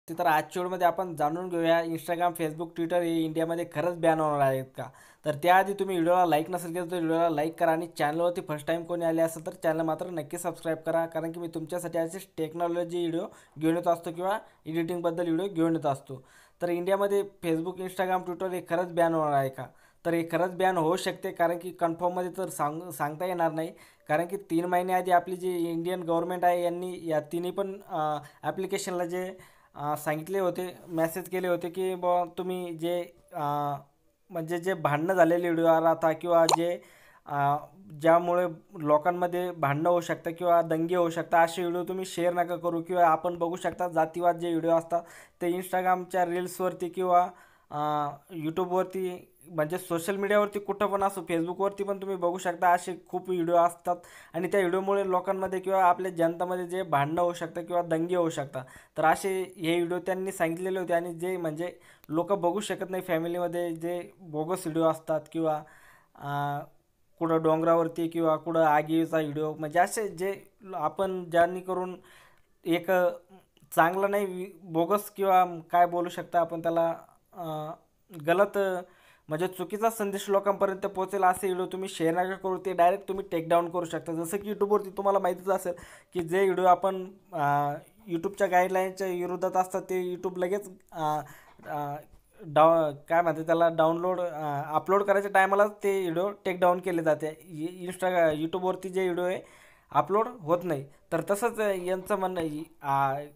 तर आजच्या व्हिडिओमध्ये आपण जाणून घेऊया इंस्टाग्राम, फेसबुक, ट्विटर हे इंडियामध्ये खरंच बॅन होणार आहेत का? तर त्याआधी तुम्ही व्हिडिओला लाईक नसेल केलं तर व्हिडिओला लाईक करा आणि चॅनलवरती फर्स्ट टाईम कोणी आले असेल तर चॅनल मात्र नक्की सबस्क्राईब करा, कारण की मी तुमच्यासाठी असेच टेक्नॉलॉजी व्हिडिओ घेऊन येत असतो किंवा एडिटिंगबद्दल व्हिडिओ घेऊन येत असतो. तर इंडियामध्ये फेसबुक, इंस्टाग्राम, ट्विटर हे खरंच बॅन होणार आहे का? तर हे खरंच बॅन होऊ शकते, कारण की कन्फर्ममध्ये तर सांगता येणार नाही. कारण की 3 महिने आधी आपली जी इंडियन गव्हर्नमेंट आहे यांनी या तिन्ही पण ॲप्लिकेशनला जे सांगितले होते, मेसेज केले होते की बुवा तुम्ही जे म्हणजे जे भांडणं झालेले व्हिडिओ राहता किंवा जे अ, ज्यामुळे लोकांमध्ये भांडणं होऊ शकतं किंवा दंगे होऊ शकतात असे व्हिडिओ तुम्ही शेअर नका करू. किंवा आपण बघू शकता जातीवाद जे व्हिडिओ असतात ते इंस्टाग्रामच्या रील्सवरती किंवा यूट्यूबवरती म्हणजे सोशल मीडियावरती कुठं पण असो, फेसबुकवरती पण तुम्ही बघू शकता असे खूप व्हिडिओ असतात. आणि त्या व्हिडिओमुळे लोकांमध्ये किंवा आपल्या जनतामध्ये जे भांडणं होऊ शकतं किंवा दंगे होऊ शकतात. तर असे हे व्हिडिओ त्यांनी सांगितलेले होते आणि जे म्हणजे लोक बघू शकत नाही फॅमिलीमध्ये, जे बोगस व्हिडिओ असतात किंवा कुठं डोंगरावरती किंवा कुठं आगीचा व्हिडिओ, म्हणजे असे जे आपण ज्यांनी करून एक चांगलं नाही बोगस किंवा काय बोलू शकता आपण त्याला, गलत म्हणजे चुकीचा संदेश लोकांपर्यंत पोहोचेल असे व्हिडिओ तुम्ही शेअर नका करू. ते डायरेक्ट तुम्ही टेक डाऊन करू शकता. जसं की यूट्यूबवरती तुम्हाला माहितीच असेल की जे व्हिडिओ आपण यूट्यूबच्या गाईडलाईनच्या विरोधात असतात ते यूट्यूब लगेच काय म्हणते त्याला डाउनलोड अपलोड करायच्या टायमाला ते व्हिडिओ टेक डाऊन केले जाते. यूट्यूबवरती जे व्हिडिओ आहे अपलोड होत नाही. तर तसंच यांचं म्हणणं आहे,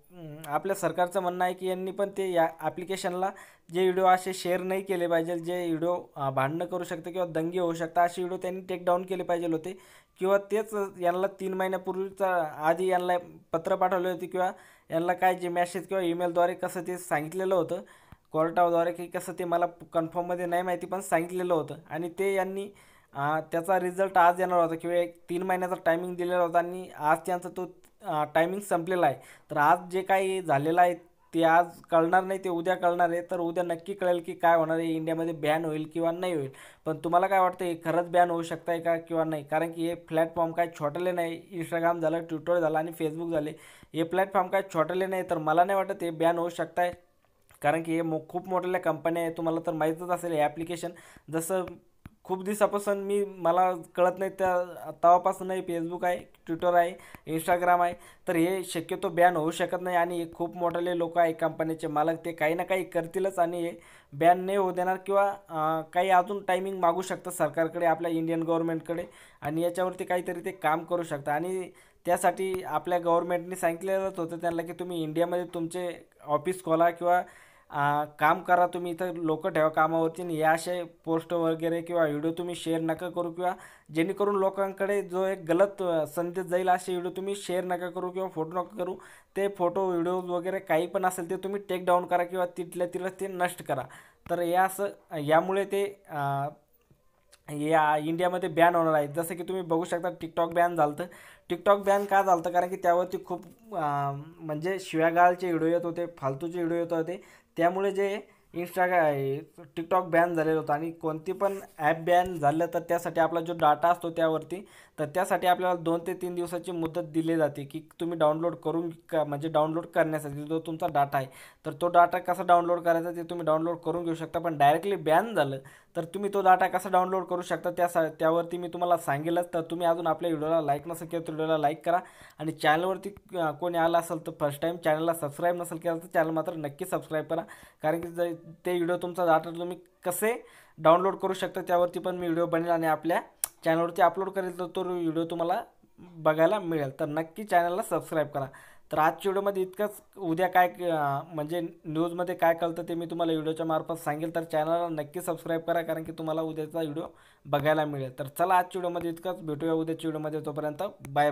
आपल्या सरकारचं म्हणणं आहे की यांनी पण ते या ॲप्लिकेशनला जे व्हिडिओ असे शेअर नाही केले पाहिजे, जे व्हिडिओ भांडणं करू शकते किंवा दंगे होऊ शकतात असे व्हिडिओ त्यांनी टेक डाऊन केले पाहिजे होते. किंवा तेच यांना 3 महिन्यापूर्वीचा आधी यांना पत्र पाठवले होते किंवा यांना काय जे मेसेज किंवा ईमेलद्वारे कसं ते सांगितलेलं होतं कोर्टाद्वारे, की कसं ते मला कन्फर्ममध्ये नाही माहिती, पण सांगितलेलं होतं. आणि ते यांनी त्याचा रिझल्ट आज येणार होता किंवा एक 3 महिन्याचा टायमिंग दिलेला होता आणि आज त्यांचा तो टायमिंग संपलेला आहे. तर आज जे काही झालेलं आहे ते आज कळणार नाही, ते उद्या कळणार आहे. तर उद्या नक्की कळेल की काय होणार आहे, इंडियामध्ये बॅन होईल किंवा नाही होईल. पण तुम्हाला काय वाटतं, हे खरंच बॅन होऊ शकतं आहे का किंवा नाही? कारण की हे प्लॅटफॉर्म काय छोटले नाही. इंस्टाग्राम झालं, ट्विटर झालं आणि फेसबुक झाले, हे प्लॅटफॉर्म काय छोटले नाही. तर मला नाही वाटत हे बॅन होऊ शकत आहे. कारण की हे खूप मोठ्या कंपन्या आहेत, तुम्हाला तर माहीतच असेल. हे ॲप्लिकेशन जसं खूप दिवसापासून मला कळत नाही त्या तेव्हापासूनही फेसबुक आहे, ट्विटर आहे, इंस्टाग्राम आहे. तर हे शक्यतो बॅन होऊ शकत नाही. आणि हे खूप मोठाले लोक आहे, कंपनीचे मालक, ते काही ना काही करतीलच आणि हे बॅन नाही होऊ देणार. किंवा काही अजून टायमिंग मागू शकतं सरकारकडे, आपल्या इंडियन गव्हर्नमेंटकडे, आणि याच्यावरती काहीतरी ते काम करू शकतं. आणि त्यासाठी आपल्या गव्हर्नमेंटने सांगितलेलंच होतं त्यांना की तुम्ही इंडियामध्ये तुमचे ऑफिस खोला किंवा काम करा, तुम्ही इथं लोक ठेवा कामावरती. आणि या असे पोस्ट वगैरे किंवा व्हिडिओ तुम्ही शेअर नका करू, किंवा जेणेकरून लोकांकडे जो एक गलत संदेश जाईल असे व्हिडिओ तुम्ही शेअर नका करू किंवा फोटो नका करू. ते फोटो व्हिडिओज वगैरे काही पण असेल ते तुम्ही टेक डाऊन करा किंवा तिथल्या तिथं ते नष्ट करा. तर या असं यामुळे ते या इंडियामध्ये बॅन होणार आहे. जसं की तुम्ही बघू शकता टिकटॉक बॅन झालं होतं. टिकटॉक बॅन का झालं होतं, कारण की त्यावरती खूप म्हणजे शिव्यागाळचे व्हिडिओ येत होते, फालतूचे व्हिडिओ येत होते. त्यामुळे जे टिकटॉक बॅन झालेलं होतं. आणि कोणती पण ॲप बॅन झालं तर त्यासाठी आपला जो डाटा असतो त्यावरती, तर त्यासाठी आपल्याला 2 ते 3 दिवसाची मुदत दिली जाते की तुम्ही डाउनलोड करून म्हणजे डाउनलोड करण्यासाठी जो तुमचा डाटा आहे, तर तो डाटा कसा डाउनलोड करायचा ते तुम्ही डाउनलोड करून घेऊ शकता. पण डायरेक्टली बॅन झालं तर तुम्ही तो डाटा कसा डाउनलोड करू शकता त्यावरती मी तुम्हाला सांगेलच. तर तुम्ही अजून आपल्या व्हिडिओला लाईक नसेल केलं तर व्हिडिओला लाईक करा. आणि चॅनलवरती कोणी आला असेल तर फर्स्ट टाईम चॅनलला सबस्क्राईब नसेल केलं तर चॅनल मात्र नक्की सबस्क्राईब करा. कारण की जर ते व्हिडिओ तुमचा डाटा तुम्ही कसे डाउनलोड करू शकता त्यावरती पण मी व्हिडिओ बनवेल आणि आपल्या चॅनलवरती अपलोड करेल, तर तो व्हिडिओ तुम्हाला बघायला मिळेल. तर नक्की चॅनलला सबस्क्राईब करा. तर आजच्या व्हिडिओमध्ये इतकंच. उद्या काय म्हणजे न्यूजमध्ये काय कळतं ते मी तुम्हाला व्हिडिओच्या मार्फत सांगेल. तर चॅनलला नक्की सबस्क्राईब करा, कारण की तुम्हाला उद्याचा व्हिडिओ बघायला मिळेल. तर चला आजच्या व्हिडिओमध्ये इतकंच. भेटूया उद्याच्या व्हिडिओमध्ये. तोपर्यंत बाय.